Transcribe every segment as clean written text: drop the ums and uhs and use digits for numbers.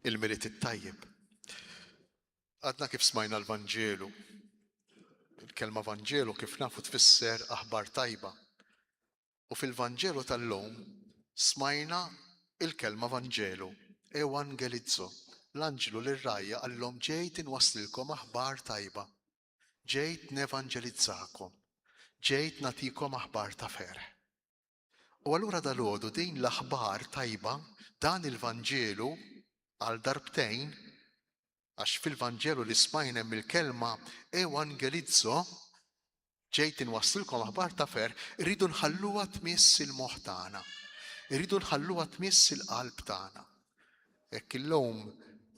il-miliet it-tajjeb. Għadna kif smajna l-Vanġelu. Il-kelma Vanġelu kif nafu tfisser aħbar tajba. U fil-Vanġelu tal-lum smajna il-kelma Vanġelu, ewangelizzo. L-anġlu lir-rajja għallhom ġejt inwasslilkom aħbar tajba. Ġejt nevanġelizzakom. Ġejt natikom aħbar ta' ferħ. U allura dalgħodu din l-aħbar tajba, dan il-Vanġelu għal darbtejn, għax fil-Vanġelu li smajna hemm il-kelma ewangelizzo, ġejt inwassilkom aħbar ta' ferħ, irridu nħalluha tmiss il-moħħ tagħna. Irridu nħalluha tmiss il-qalb tagħna. Hekk illum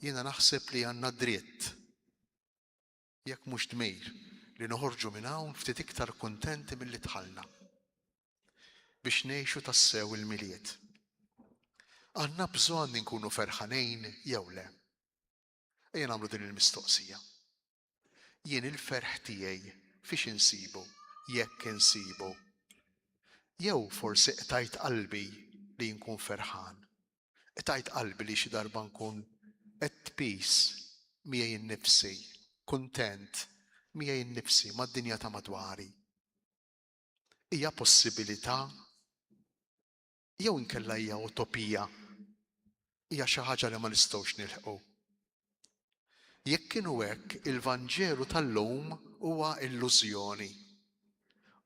jiena naħseb li għandna dritt, jekk mhux dmir, li noħorġu minn hawn ftit iktar kuntenti milli dħalna biex ngħixu tassew il-miliet. Għandna bżonn inkunu ferħanejn jew le. Ejja nagħmlu din il-mistoqsija. Jien il-ferħ tiegħi fiex insibu, jekk insibu. Jew forsi qtajt qalbi li nkun ferħan. Qtajt qalbi li xi darba nkun at peace miegħi innifsi, kuntent miegħi innifsi mad-dinja ta' madwari. Hija possibilità jew inkella hija utopija, hija xi ħaġa li ma nistgħux nilħqu. Jekk kienu hekk, il-Vanġelu tal-lum huwa illużjoni.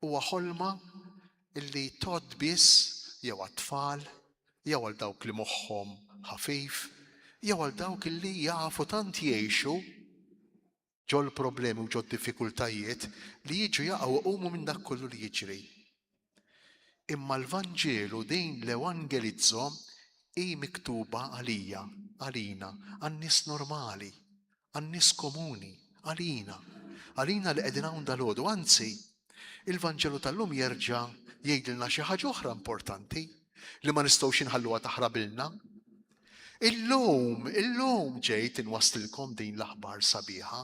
Huwa ħolma illi tgħodd biss jew għat-tfal, jew għal dawk li moħħhom ħafif, jew għal dawk illi jafu tant jgħixu ġol problemi u ġol diffikultajiet li jiġu jaqgħu jqumu minn dak kollu li jiġri. Imma l-Vanġelu din l-ewangelizzo hi miktuba għalija, għalina, għan-nies normali, għan-nies komuni, għalina li qegħdin hawn dalgħodu. Anzi, il-Vanġelu tal-lum jerġa' jgħidilna xi ħaġa oħra importanti li ma nistgħux inħalluha taħrabilna. Illum ġejt inwasslilkom din l-aħbar sabiħa.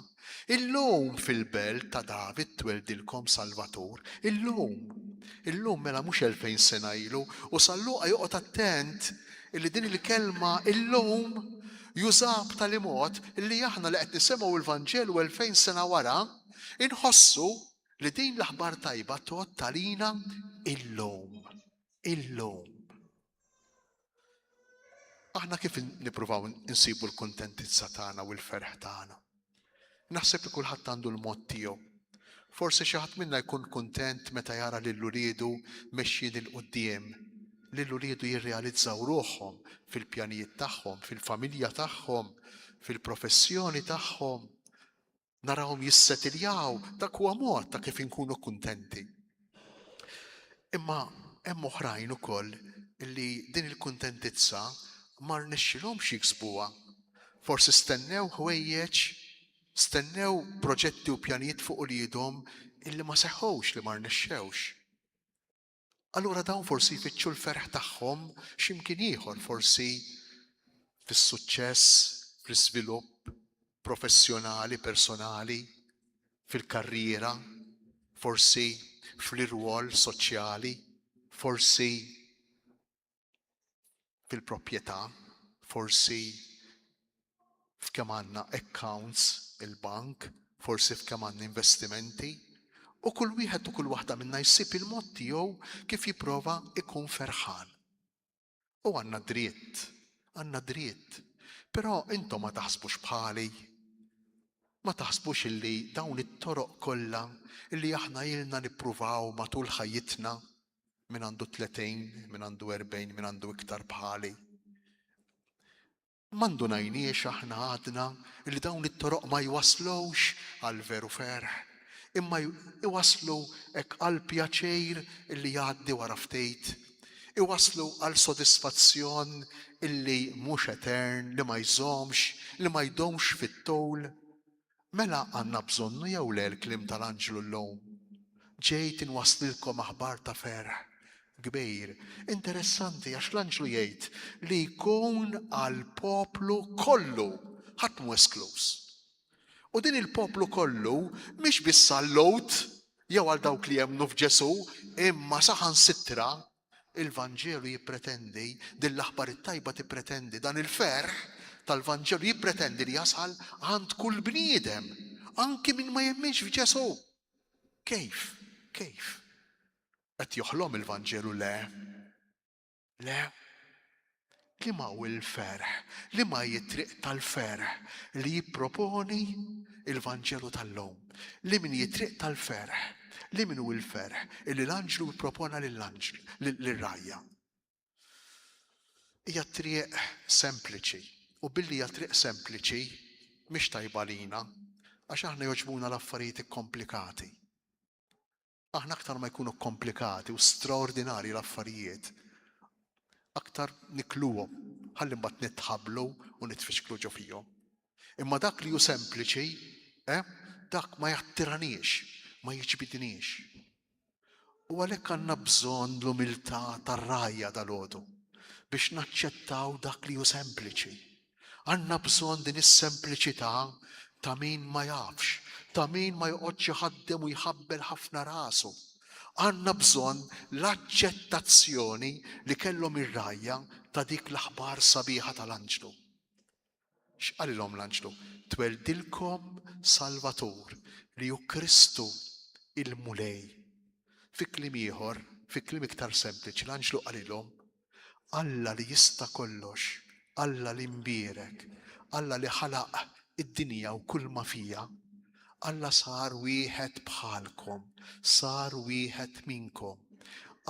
Illum fil-belt ta' David tweldilkom Salvatur. Illum mela mhux 2000 sena ilu u sal-Luqa joqgħod attent illi din il-kelma illum juża b'tali mod illi aħna li qed nisimgħu l-Vanġelu 2000 sena wara inħossu li din l-aħbar tajba tgħod talina illum. Aħna kif nippruvaw insibu l-kuntentizza tagħna u l-ferħ tagħna. Naħseb li kulħadd għandu l-mod tiegħu. Forsi xi ħadd minna jkun kuntent meta jara lil uliedu mexjin il quddiem, lil uliedu jirrealizzaw ruħhom fil-pjanijiet tagħhom, fil-familja tagħhom, fil-professjoni tagħhom. Narawhom jissettiljaw, dak huwa mod ta' kif inkunu kuntenti. Imma hemm oħrajn ukoll illi din il-kuntentizza ma rnexxilhomx jiksbuha. Forsi stennew ħwejjeġ, stennew proġetti u pjanijiet fuq uliedhom illi ma seħħux li ma rnexxewx. Allura dawn forsi jfittxu l-ferħ tagħhom x'imkien ieħor, forsi fis-suċċess, fl-iżvilupp professjonali, personali, fil-karriera, forsi fl-irwol soċjali, forsi fil-proprjetà, forsi f'kemm għandna accounts il-bank, forsi f'kemm għandna investimenti, u kull wieħed u kull waħda minna jsib il-mod tiegħu kif jipprova ikun ferħan. U għandna dritt. Però intom ma taħsbux bħali, ma taħsbux illi dawn it-toroq kollha illi aħna ilna nippruvaw matul ħajjitna min għandu 30, min għandu 40, min għandu iktar bħali. M'għandunajniex aħna għadna li dawn it-toroq ma jwaslux għal veru ferħ, imma iwaslu hekk għal pjaċir illi jgħaddi wara ftit, iwaslu għal sodisfazzjon illi mhux etern, li ma jżommx, li ma jdomx fit-tul. Mela għandna bżonnu jew le l-kliem tal-Anġlu llum. Ġejt inwasslilkom aħbar ta' ferħ. Kbir. Interessanti għax l-Anġlu jgħid li jkun għall-poplu kollu, ħadd mhu esklus. U din il-poplu kollu mhix biss għall-Lowt jew għal dawk li jemmnu f'Ġesu, imma saħansittra il-Vanġelu jippretendi, din l-aħbar it-tajba tippretendi dan il-ferħ tal-Vanġelu jippretendi li jasal għand kull bniedem, anki min ma jemminx f'Ġesu. Kejf? Qed joħlom il-Vanġelu? Le. Li ma hu l-ferħ, li ma jitriq tal-ferħ li jipproponi il-Vanġelu tal-lum. Li min jitriq tal-ferħ, li min hu l-ferħ illi l-Anġlu jippropona lill-Rajja. Hija triq sempliċi, u billi hija triq sempliċi mhix tajba lina għax aħna jogħġbuna l-affarijiet ikkomplikati. Aħna aktar ma jkunu komplikati u straordinarji l-affarijiet, aktar nikluhom, ħalli mbagħad nitħabblu u nitfixklu ġo fihom. Imma dak li hu sempliċi, dak ma jattiranix, ma jiġbidniex. U għalhekk għandna bżonn l-umiltà tar-Rajja dalgħodu biex naċċettaw dak li hu sempliċi. Għandna bżonn din is-sempliċità ta' min ma jafx, ta' min ma joqgħodx iħaddem u jħabbel ħafna rasu. Għandna bżonn l-aċċettazzjoni li kellhom ir-Rajja ta' dik l-aħbar sabiħa tal-Anġlu. X'qalilhom l-Anġlu? Tweldilkom Salvatur li hu Kristu il-Mulej. Fi kliem ieħor, fi kliem iktar sempliċi, l-Anġlu qalilhom Alla li jista' kollox, Alla li mbierek, Alla li ħalaq id-dinja u kull ma fija, Alla sar wieħed bħalkom, sar wieħed minkom.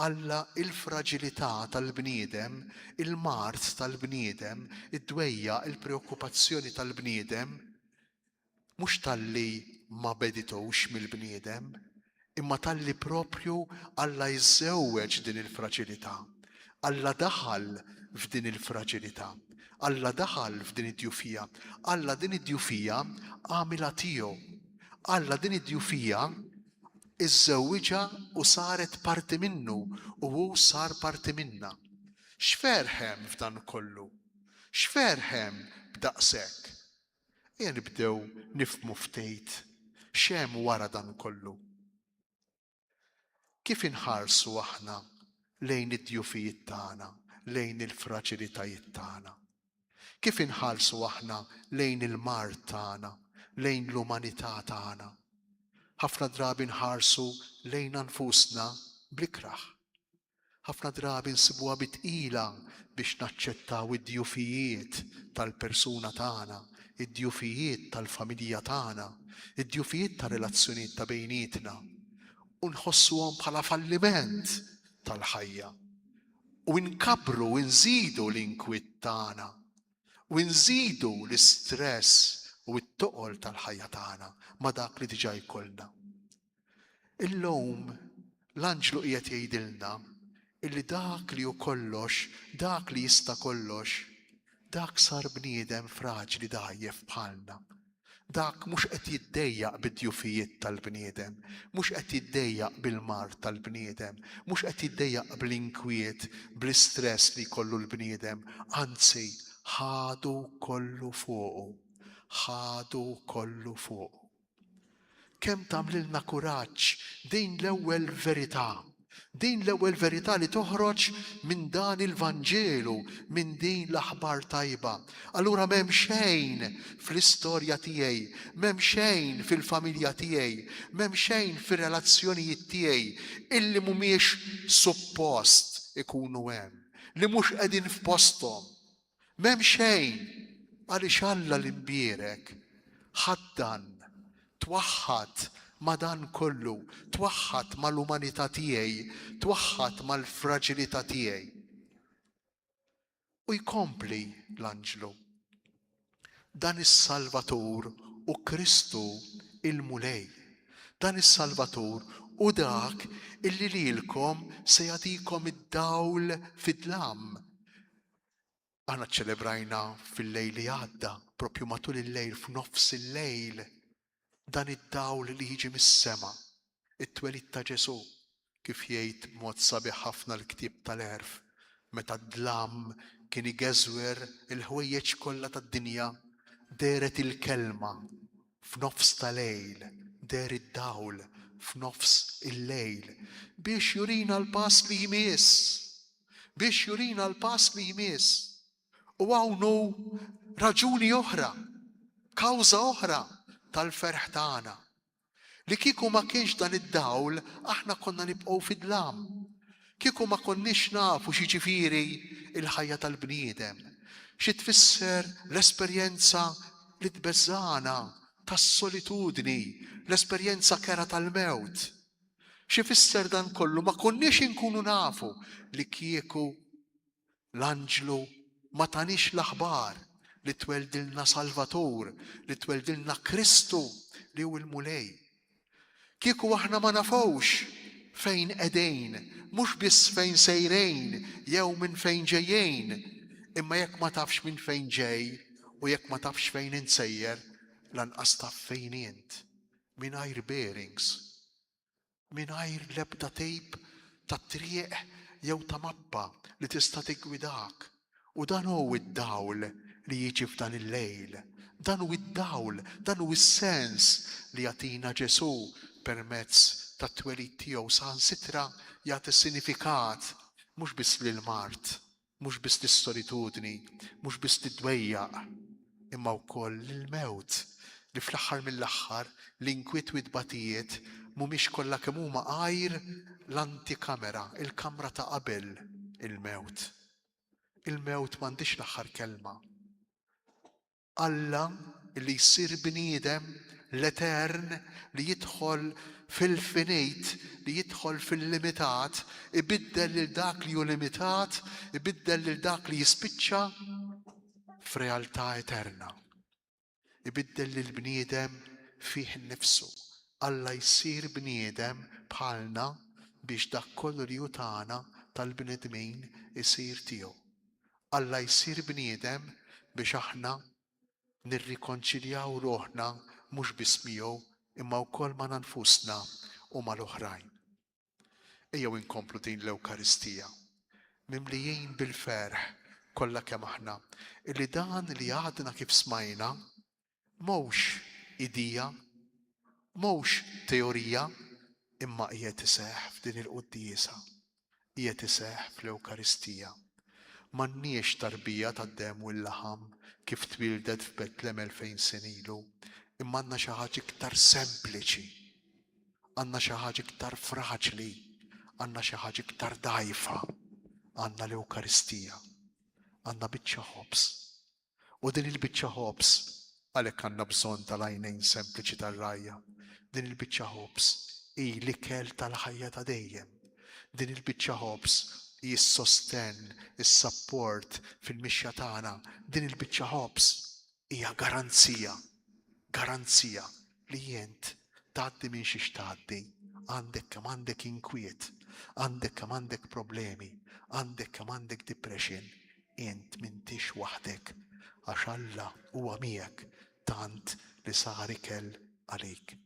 Alla il-fraġilità tal-bniedem, il-mart tal-bniedem, id-dwejja, il-preokkupazzjoni tal-bniedem, mhux talli ma beditux mill-bniedem, imma talli propju Alla jżewweġ din il-fraġilità. Alla daħal f'din il-fraġilità. Alla daħal f'din id-djufija. Alla din id-djufija għamilha tiegħu. Alla din id-djufija iżżewwiġha u saret parti minnu u hu sar parti minna. X'ferħem f'dan kollu? X'ferħem b'daqshekk? Ejja nibdew nifhmu ftit x'hemm wara dan kollu. Kif inħarsu aħna lejn id-djufijiet tagħna, lejn il-fraġilitajiet tagħna? Kif inħarsu aħna lejn il-mart tagħna, lejn l-umanità tagħna? Ħafna drabi nħarsu lejn anfusna bl-ikraħ. Ħafna drabi nsibuha bitqila biex naċċettaw id-djufijiet tal-persuna tagħna, id-djufijiet tal-familja tagħna, id-djufijiet tar-relazzjonijiet ta' bejnietna. U nħossuhom bħala falliment tal-ħajja. U nkabru u nżidu l-inkwiet tagħna, u nżidu l-istress u t-toqol tal-ħajja tagħna ma' dak li diġà jkollna. Illum l-Anġlu qiegħed jgħidilna illi dak li hu kollox, dak li jista' kollox, dak sar bniedem fraġli dgħajjef bħalna. Dak mhux qed jiddejjaq bid-djufijiet tal-bniedem, mhux qed jiddejjaq bil-mart tal-bniedem, mhux qed jiddejjaq bl-inkwiet, bl-istress li jkollu l-bniedem, anzi ħadu kollu fuqu. Ħadu kollu fuqu. Kemm tagħmlilna kuraġġ din l-ewwel verità. Din l-ewwel verità li toħroġ minn dan il-Vanġelu, minn din l-aħbar tajba. Allura m'hemm xejn fl-istorja tiegħi, m'hemm xejn fil-familja tiegħi, m'hemm xejn fir-relazzjonijiet tiegħi illi mhumiex suppost ikunu hemm, li mhux qegħdin f'posthom. M'hemm xejn għaliex Alla l-imbierek ħaddan, twaħħad ma' dan kollu, twaħħad mal-umanità tiegħi, twaħħad mal-fraġilità tiegħi. U jkompli l-Anġlu. Dan is-Salvatur u Kristu il-Mulej. Dan is-Salvatur u dak illi lilkom se jagħtikom id-dawl fid-dlam. Aħna ċċelebrajna fil-lejl li għadda, propju matul il-lejl, f'nofs il-lejl, dan id-dawl li jiġi mis-sema, it-twelid ta' Ġesu, kif jgħid b'mod sabiħ ħafna l-ktieb tal-Erf, meta d-dlam kien igeżwer il-ħwejjeġ kollha tad-dinja, deret il-kelma f'nofs ta' lejl, der id-dawl f'nofs il-lejl, biex jurina l-pass li jmiss, biex jurina l-pass li jmiss. U hawnhu raġuni oħra, kawża oħra tal-ferħ tagħna. Li kieku ma kienx dan id-dawl, aħna konna nibqgħu fid-dlam. Kieku ma konniex nafu x'jiġifieri il-ħajja tal-bniedem. Xi tfisser l-esperjenza li tbeżżana tas-solitudni, l-esperjenza kera tal-mewt. Xi fisser dan kollu ma konniex inkunu nafu li kieku l-anġlu ma tanix l-aħbar li tweldilna Salvatur, li tweldilna Kristu li hu l-mulej. Kieku aħna ma nafawx fejn qegħdin, mhux biss fejn sejrejn jew minn fejn ġejjejn, imma jekk ma tafx minn fejn ġej u jekk ma tafx fejn insejjer, lanqas taf fejn int. Mingħajr bearings, mingħajr l-ebda tejp ta' triq jew ta' mappa li tista' tiggwidak. U dan hu id-dawl li jiġi f'dan il-lejl. Dan hu id-dawl, dan hu s-sens li jagħtina Ġesu permezz tat-twelid tiegħu saħansitra jagħti sinifikat mhux biss lill-mart, mhux biss lis-solitudni, mhux biss lid-dwejjaq, imma wkoll lill-mewt li fl-aħħar mill-aħħar l-inkwiet u d-batijiet mhumiex kollha kemm huma għajr l-antikamera, il-kamra ta' qabel il-mewt. Il-mewt m'għandix l-aħħar kelma. Alla li jsir bniedem l-etern li jidħol fil-finejt, li jidħol fil-limitat, ibiddel lil dak li hu limitat, ibiddel lil dak li jispiċċa f'realtà eterna. Ibiddel lil bniedem fih innifsu. Alla jsir bniedem bħalna biex dak kollu li hu tagħna tal-bnedmin isir tiegħu. Alla jsir bniedem biex aħna nirrikonċiljaw ruħna mhux biss miegħu imma wkoll ma' nfusna u mal-oħrajn. Ejjew inkomplu din l-Ewkaristija mimlijin bil-ferħ kollha kemm aħna illi dan li għadna kif smajna mhux idea, mhux teorija, imma qiegħed iseħħ f'din il-quddiesa. Qiegħed iseħħ fl-Ewkaristija. M'għandniex tarbija tad-demm u l-laħam kif twildet f'Betlem 2000 sen ilu, imma għandna xi ħaġa iktar sempliċi, għandna xi ħaġa iktar fraġli, għandna xi ħaġa iktar dgħajfa, għandna l-Ewkaristija, għandna biċċa ħobs. U din il-biċċa ħobs għalhekk għandna bżonn tal-għajnejn sempliċi tar-rajja. Din il-biċċa ħobs hi l-ikel tal-ħajja ta' dejjem. Din il-biċċa ħobs hi s-sostenn, is-sapport fil-mixja tagħna. Din il-biċċa ħobs hija garanzija li int tgħaddi minn xi tgħaddi, għandek kemm għandek inkwiet, għandek kemm għandek problemi, għandek kemm għandek depression, int m'intix waħdek għax Alla huwa miegħek tant li sar ikel għalik.